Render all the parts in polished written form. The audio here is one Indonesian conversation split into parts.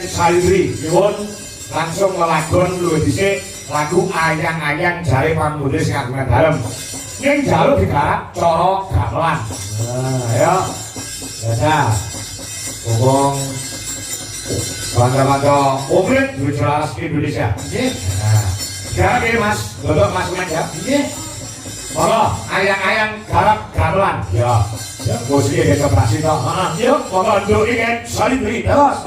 Salibri nyuwun langsung lelagon luwih dhisik lagu ayang-ayang jare pamudhe sing kagungan dalem. Ning jaluk digarap cara gamelan. Ayo. Ya. Ngomong bangga-bangga komplit duwe jelaras Indonesia. Nggih. Nah. Garap iki Mas, godhok Mas Kumen ya. Nggih. Monggo ayang-ayang garap gamelan. Ya. Ya musik iki keprasi to. Heeh. Yuk, monggo nduk iki Salibri terus.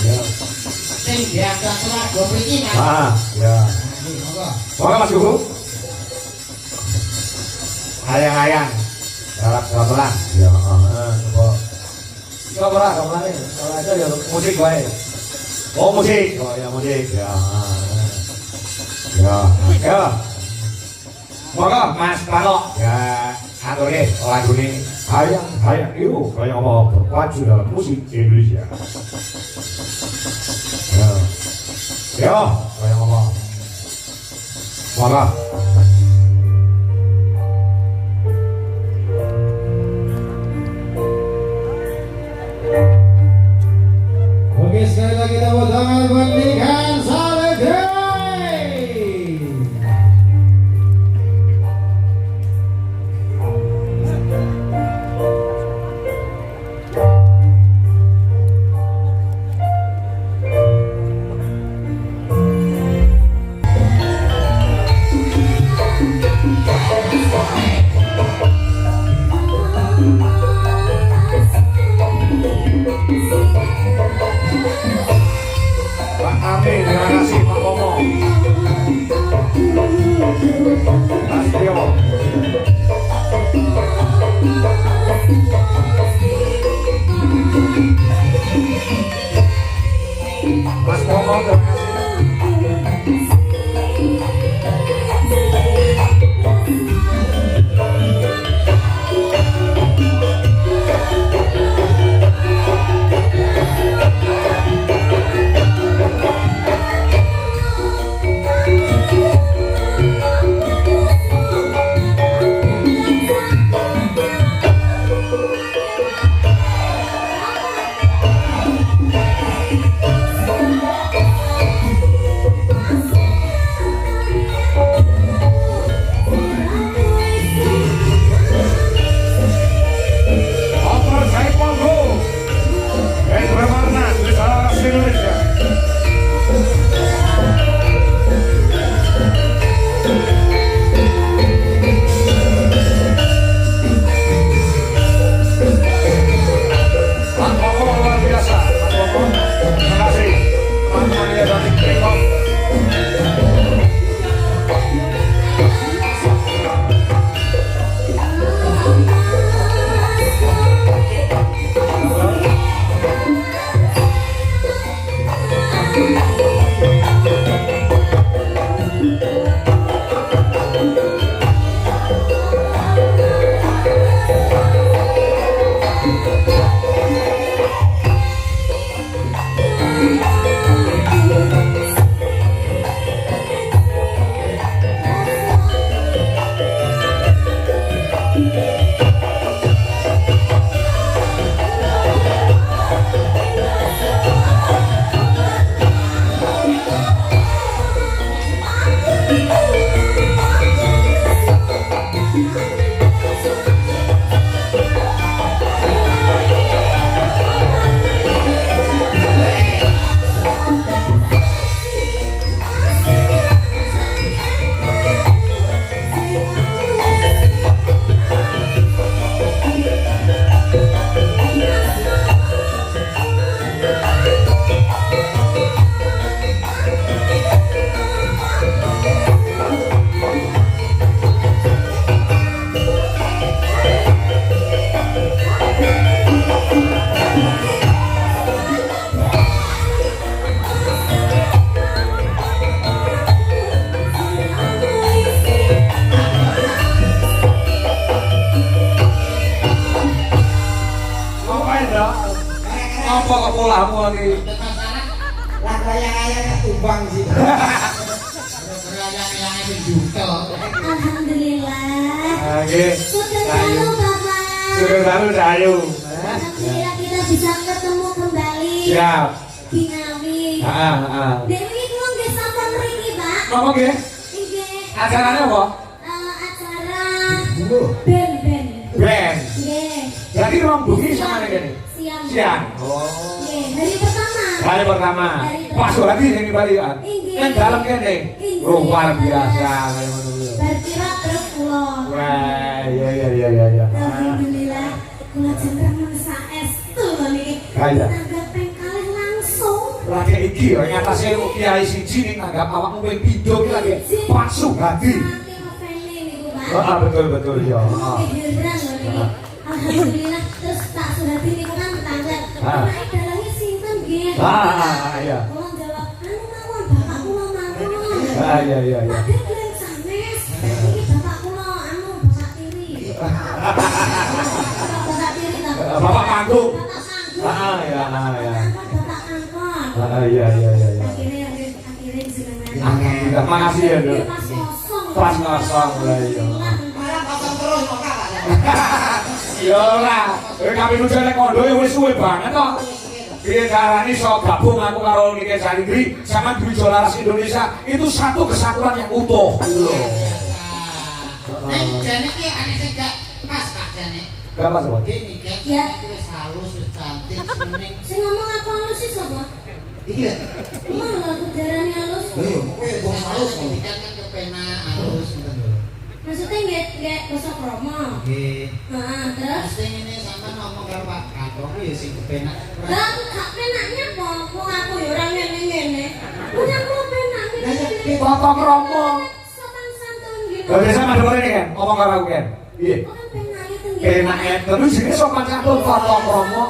Ya. Sing diangkat lagu mriki Mas. Ya. Monggo. Monggo Mas Guru. Ayang-ayang garap gamelan. Ya, heeh. Coba ora gamelan iki. Ora aja ya musik wae. Oh musik. Oh ya musik. Ya. Ya. Ya. Monggo Mas Palok. Ya, aturi lagune ayang-ayang itu kayak apa berpacu dalam musik Indonesia. Ya. Ya, kayak apa? Monggo. Oke, sekali lagi tepuk tangan buat Nikan Salibri. Pak Ame, terima kasih Pak Momo. Mas Tio. Mas Momo, terima kasih. Opor saya Pongo. Berwarna Jelaras Indonesia. Pak Momo luar biasa. Pak Momo, terima kasih. Pak Mania dari Bangkok. Apa kok polamu iki? Lagu ayang-ayang tumbang sih. Ayang-ayang itu juta. Alhamdulillah. Nggih. Sugeng dalu Bapak. Sugeng dalu Dayu. Alhamdulillah kita bisa ketemu kembali Siap. Bingawi. Heeh. Dewi kula nggih sampun mriki, Pak. Ngomong nggih. Nggih. Acarane apa? Acara Bumbu. band. Band. Nggih. Jadi ruang bumi sama nih gini. Siang. Siang. Oh. Nggih, hari pertama. Hari pertama. Pas lagi yang dibalikan. Yang dalam kene. Luar biasa kayak ngono. Berkira terus kula. Wah, iya. Alhamdulillah, kula jenengan saestu niki. Kaya. Tanggap ping kalih langsung. Lagi iki ya ngatasé kiai siji ning nanggap awakmu ping pindho iki lagi pasu hati. Saking ngefene niku, Pak. Heeh, betul ya. Heeh. Heran lho niki. Alhamdulillah terus tak surati niku kan tetangga. Anake dalange sinten nggih? Iya. Kula jawab, anu mawon bapak kula mawon. Iya. Ade keren sanes. Iki bapak kula anu bapak tiri. Bapak tiri ta. Bapak panggung. Bapak panggung. Iya. Bapak angkot. Iya. Akhirnya jenengan. Alhamdulillah, makasih ya, Dok. Pas kosong. Pas kosong lah iya. Malah kosong terus kok Kak. Ya ora, kami nuju nek kondo wis suwe banget kok. Piye carane iso gabung aku karo Nike Salindri sama Dwi Jolaras Indonesia itu satu kesatuan yang utuh. Jane ki ane sing gak pas Kak jane. Gak pas apa? Iki kan Ya. wis halus wis cantik semening. Sing ngomong aku halus sih sapa? Iki lho. Malah aku darani halus. Lho, kowe wong halus iki kan kepenak halus ngoten lho. Maksudnya nggak basa kromo. Nggih. Heeh, terus Terus ini sampean ngomong karo Pak Kantor ya sing kepenak. lah gak penaknya apa? Wong aku ya ora ngene-ngene. Punya aku penak ngene. Tata krama. Sopan santun gitu. Lha desa madhep rene kan, ngomong karo aku kan. Piye? Orang penak itu nggih. Enak terus jenenge sopan santun tata krama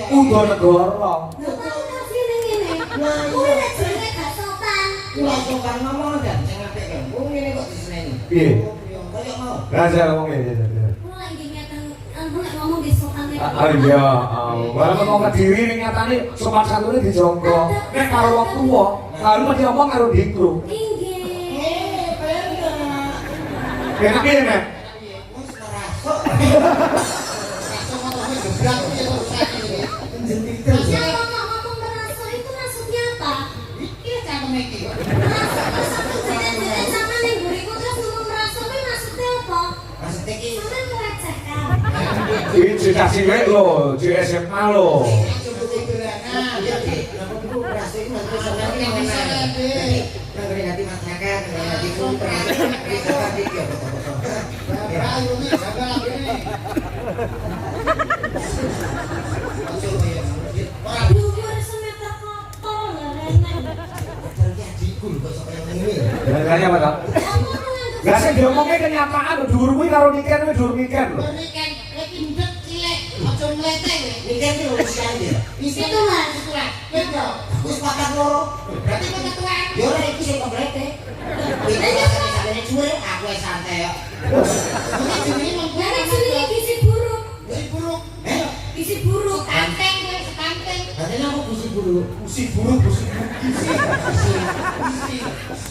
udo negara. Sopan kasih ngene. Kuwi nek jenenge gak sopan. Kula sopan ngomong dan sing apik kan. Wong ngene kok diseneni. Piye? Kayak mau. Lah saya ngomong ngene. Kuwi lagi ngeten aku nek ngomong di sopan nek. Iya, walaupun mau kediri ning nyatane sopan santune dijonggo. Nek karo wong tuwa, lalu mesti ngomong karo dikru. Inggih. Penak. Enak piye, Nek? Wis ngerasuk. Ngerasuk motor wis gebrak iki kok usah iki. Jentik Saya ngomong merasa itu maksudnya apa? Iki cangkem iki kok. Masa jenis-jenis sama nih buriku terus ngomong merasa itu maksudnya apa? Maksudnya iki Sampai melecehkan. Iki cita cilik lho, di SMA lho. Dhuwur semeter kotor lho renek. Bedanya apa, Kak? Lah sing diomongke kenyataan lho, dhuwur kuwi karo niken kuwi dhuwur niken lho. Itu Mas. Nenek jenenge gizi buruk. Gizi buruk. Kanteng kowe sekanteng.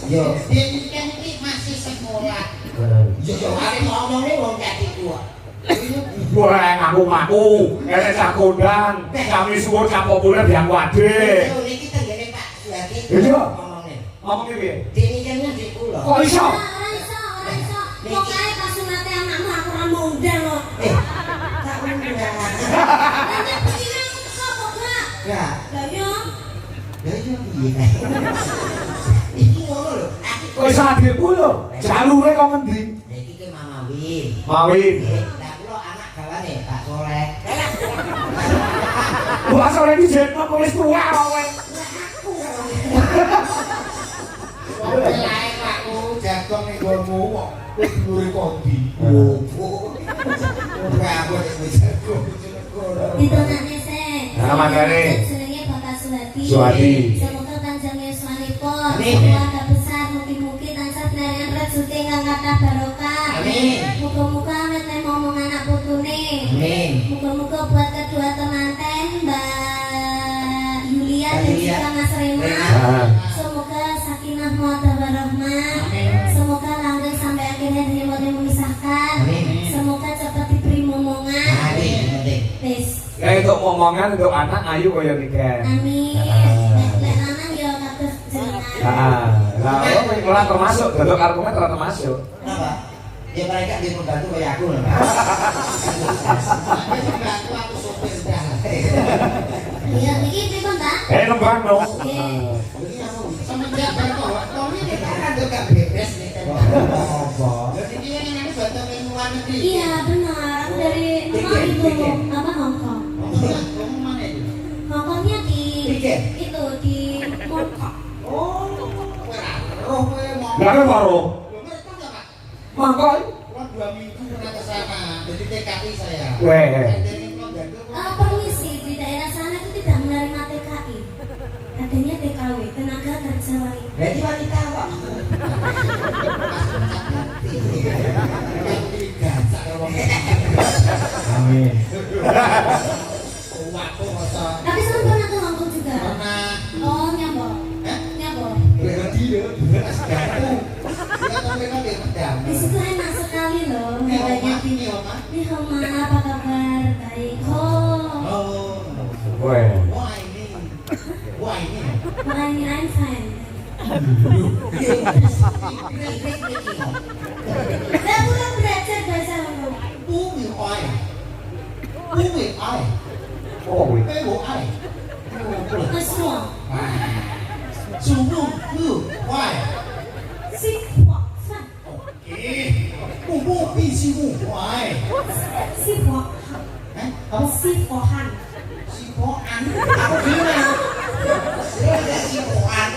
Yo, dia ini kan ini masih sekolah. Yo, hari ngomongnya wong jadi tua. Wah, ngaku-ngaku, enek cah kondang, kami suwun cah populer yang wade. Yo, ini kita gini Pak Suhadi. Iya. Ngomongnya. Ngomong piye? Dia ini kan di pulau. Kok iso? Ora iso. Pokoke pas sunate anakmu aku ora mondang kok. Tak undang. Nanti begini aku teko kok, Pak. Ya, Lah yo. ya itu piye? Iki ngono lho. Kok iso adikku lho? Jalure kok ngendi? Iki ke Mama Win. Mawin. Lah kula anak gawane Pak Soleh. Wah, sore iki jeneng kok wis tuwa kowe. Wong lain aku jagong ning nggonmu kok wis dhuwure kondi. Ora aku wis jagong Ditonane sih. Nah, makane. Jenenge Bapak Suhadi. Suhadi. Semoga panjang yuswanipun, Amin. keluarga besar, mugi-mugi tansah pinaringan rezeki ingkang kathah barokah. Amin. Muga-muga awet nek ngomong anak putune. Amin. Muga-muga buat kedua temanten Mbak Yulia dan Yulia. juga Mas Rema. Ah. Semoga sakinah mawaddah warahmah. Amin. Semoga langgeng sampai akhirnya diri memisahkan. Amin. Semoga cepat diberi momongan. Amin. Penting. Wis. Ya itu untuk omongan untuk anak ayu kaya Niken. Amin. Ah. Lek lanang ya kados jenengan. Lah, ora termasuk, dodok argumen ora termasuk. Kenapa? Ya mereka dia pembantu kayak aku loh. Dia pembantu aku sopir dah. Iya, niki pripun ta? Nembang dong. Nggih. Jadi aku semenjak bawa tol ini kan ada gak beres nih. Apa? Jadi dia yang ini baca ke luar negeri. Iya, benar. Aku dari apa Hongkong. Kamu mana itu? Hongkongnya di Tiket? itu di Mongkok. Oh, roh mau. Lah kan baru. Mereka enggak Pak? Mangkok. Gua 2 minggu pernah ke sana. Jadi TKI saya. Weh. Jadi mau gantung. Permisi, di daerah sana itu tidak menerima TKI. Adanya TKW, tenaga kerja wanita. Berarti wanita Pak. Amin. Waktu masa Tapi saya pernah ke Hongkong juga. pernah Oh, nyambok. Hah? Nyambok. berhenti ya, gantung. Kita tahu mereka dia pedang. Di situ enak sekali loh. Banyak di Di Homa, apa kabar? Baik. Oh, Oh, Weh. wah ini, wah ini. I'm fine. Saya pulang belajar bahasa Hongkong. Bumi oi, bumi oi, Oh, weh. bebo oi. Ke semua. Sungguh lu, oi. Si Huak Fan. Bumbu bisimu, oi. Si Huak Eh, apa? Si Pohan. Si Poan. Aku bilang. Dia si Poan.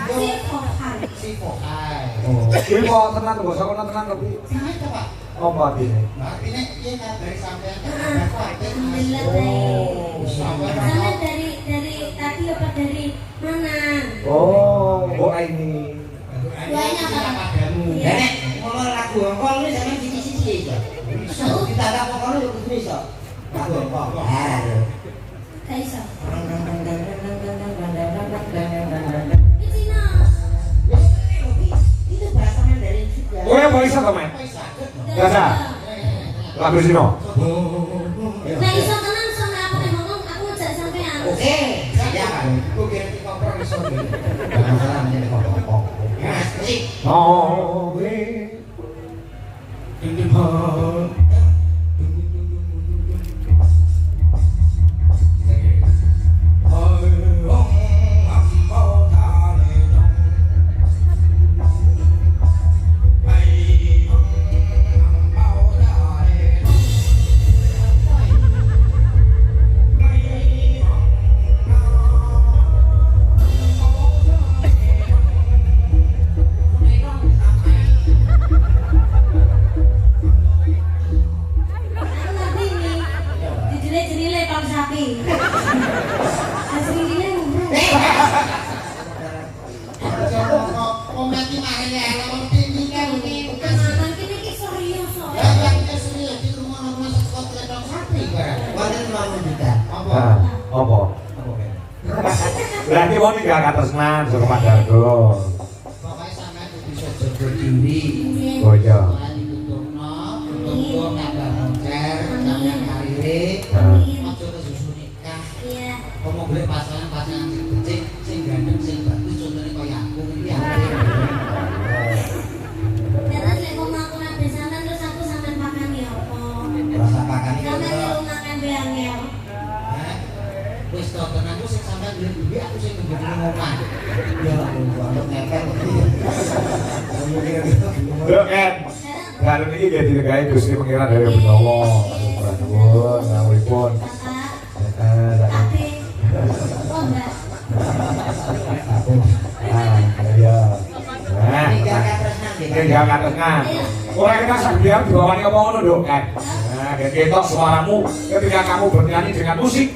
Si Pohan. Si Poan. Oh, kuwi kok tenan kok, sok tenan kok kuwi. Sama itu Pak. Apa artine? Artinya dia kan dari sampean kan Ah, ada kuartet. Alhamdulillah baik. Sama dari tadi apa dari mana? Oh, kok ini. Banyak apa? Nenek, kalau lagu Hongkong ini sampean sisi-sisi aja. Bisa kita ada pokoknya lu bisa. Lagu Hongkong. Gak bisa. Ini Cina. Itu bahasa Mandarin juga. Oh, ya bisa to, Men? Bisa. Gak bisa. Lagu Sino. Nah, iso tenang sama aku nih ngomong, aku ngejak sampean. Oke, ya kan. Gue kira di kompromis oke. Jangan salah menjadi Hongkong. Ya, musik. Oh, weh. Aku ngerti nih. Dijile-jile pang sapi. Asli ini ngurung. Komedi mahnya, kalau tinggi kan ini bukan Tenanan kini ki serius kok. ya yang serius di rumah sekolah telepon sapi barang. Wadah mau juga. Apa? Nah, apa? Apa kan? Berarti mau tinggal ke atasnan, suruh Pandargo. Pokoknya sama itu bisa jodoh diri. Nggih. Oh iya. Soalnya ditutupno, tutup tambah konser, tambah karir. Amin. Ojo kesusu nikah. Iya. Kamu boleh pasangan-pasangan sing becik, sing ganteng, sing bagus, contohnya kaya aku ini apa? Terus lek mau aku nabe sampean terus aku sampean pakan ya apa? Rasa pakan itu. Sampean nyuruh makan beangel. Hah? Wis to tenan aku sing sampean beli duwe aku sing ngebeli ngomong. Ya Allah, untuk ngepel. Loh, Ken. Kalau ini jadi negara Gusti Pengiran dari Benowo. Pranuwun, ngawuripun. Bapak, tapi oh enggak. Iya. Nah, Tinggalkan tresnan deh. tinggal katengan. Orang kita sambil diwawani ngomong ngono dong, Ken. Nah, dan ketok suaramu ketika kamu bernyanyi dengan musik